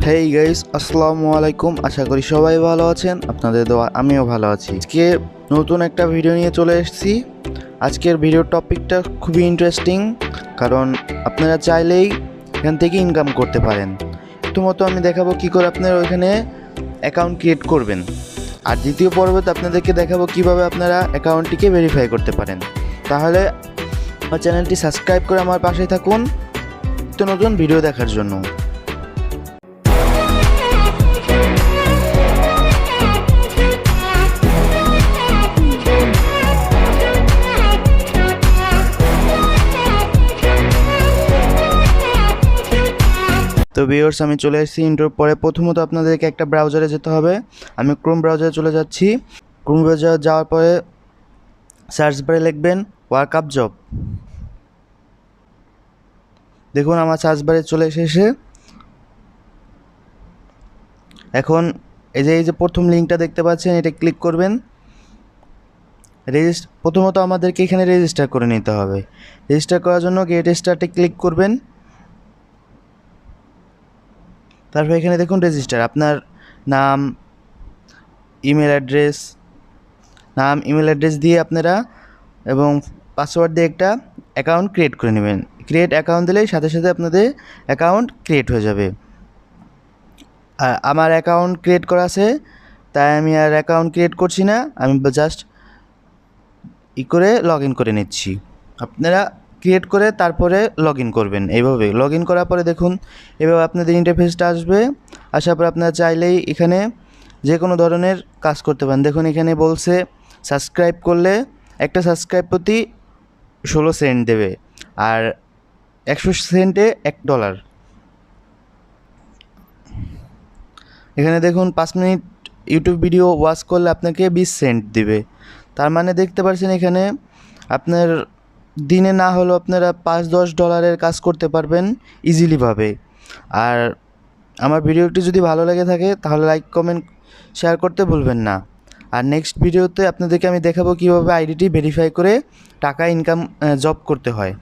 Hey guys, আসসালামু আলাইকুম। আশা করি সবাই ভালো আছেন। আপনাদের দোয়া আমিও ভালো আছি। আজকে নতুন একটা ভিডিও নিয়ে চলে এসেছি। আজকের ভিডিওর টপিকটা খুবই ইন্টারেস্টিং, কারণ আপনারা চাইলেই এখান থেকে ইনকাম করতে পারেন। প্রথমত আমি দেখাবো কী করে আপনারা ওইখানে অ্যাকাউন্ট ক্রিয়েট করবেন, আর দ্বিতীয় পর্বতে আপনাদেরকে দেখাবো কিভাবে আপনারা অ্যাকাউন্টটিকে ভেরিফাই করতে পারেন। তাহলে আমার চ্যানেলটি সাবস্ক্রাইব করে আমার পাশেই থাকুন নতুন ভিডিও দেখার জন্য। তো ভিউয়ার্স, আমি চলে এসেছি ইন্ট্রোর পরে। প্রথমত আপনাদেরকে একটা ব্রাউজারে যেতে হবে। আমি ক্রোম ব্রাউজারে চলে যাচ্ছি। ক্রোম ব্রাউজারে যাওয়ার পরে সার্চ বারে লিখবেন ওয়ার্কআপজব। দেখুন আমার সার্চ বারে চলে এসেছে। এখন এই যে প্রথম লিঙ্কটা দেখতে পাচ্ছেন, এটা ক্লিক করবেন। প্রথমত আমাদেরকে এখানে রেজিস্টার করে নিতে হবে। রেজিস্টার করার জন্য গেট স্টার্টে ক্লিক করবেন। তারপর এখানে দেখুন রেজিস্টার, আপনার নাম ইমেল অ্যাড্রেস দিয়ে আপনারা এবং পাসওয়ার্ড দিয়ে একটা অ্যাকাউন্ট ক্রিয়েট করে নেবেন। ক্রিয়েট অ্যাকাউন্ট দিলেই সাথে সাথে আপনাদের অ্যাকাউন্ট ক্রিয়েট হয়ে যাবে। আর আমার অ্যাকাউন্ট ক্রিয়েট করা আছে, তাই আমি আর অ্যাকাউন্ট ক্রিয়েট করছি না, আমি জাস্ট করে লগ ইন করে নিচ্ছি। আপনারা ক্রিয়েট করে তারপরে লগ ইন করবেন। এইভাবে লগ ইন করার পরে দেখুন এভাবে আপনাদের ইন্টারফেসটা আসবে। আসার পর আপনারা চাইলেই এখানে যে কোনো ধরনের কাজ করতে পারেন। দেখুন এখানে বলছে সাবস্ক্রাইব করলে একটা সাবস্ক্রাইব প্রতি 16 সেন্ট দেবে, আর 100 সেন্টে $1। এখানে দেখুন 5 মিনিট ইউটিউব ভিডিও ওয়াচ করলে আপনাকে 20 সেন্ট দিবে। তার মানে দেখতে পাচ্ছেন এখানে আপনার দিনে না হলেও আপনারা $5-10 কাজ করতে পারবেন ইজিলিভাবে। আর আমার ভিডিওটি যদি ভালো লেগে থাকে তাহলে লাইক কমেন্ট শেয়ার করতে ভুলবেন না। আর নেক্সট ভিডিওতে আপনাদেরকে আমি দেখাবো কীভাবে আইডিটি ভেরিফাই করে টাকা ইনকাম জব করতে হয়।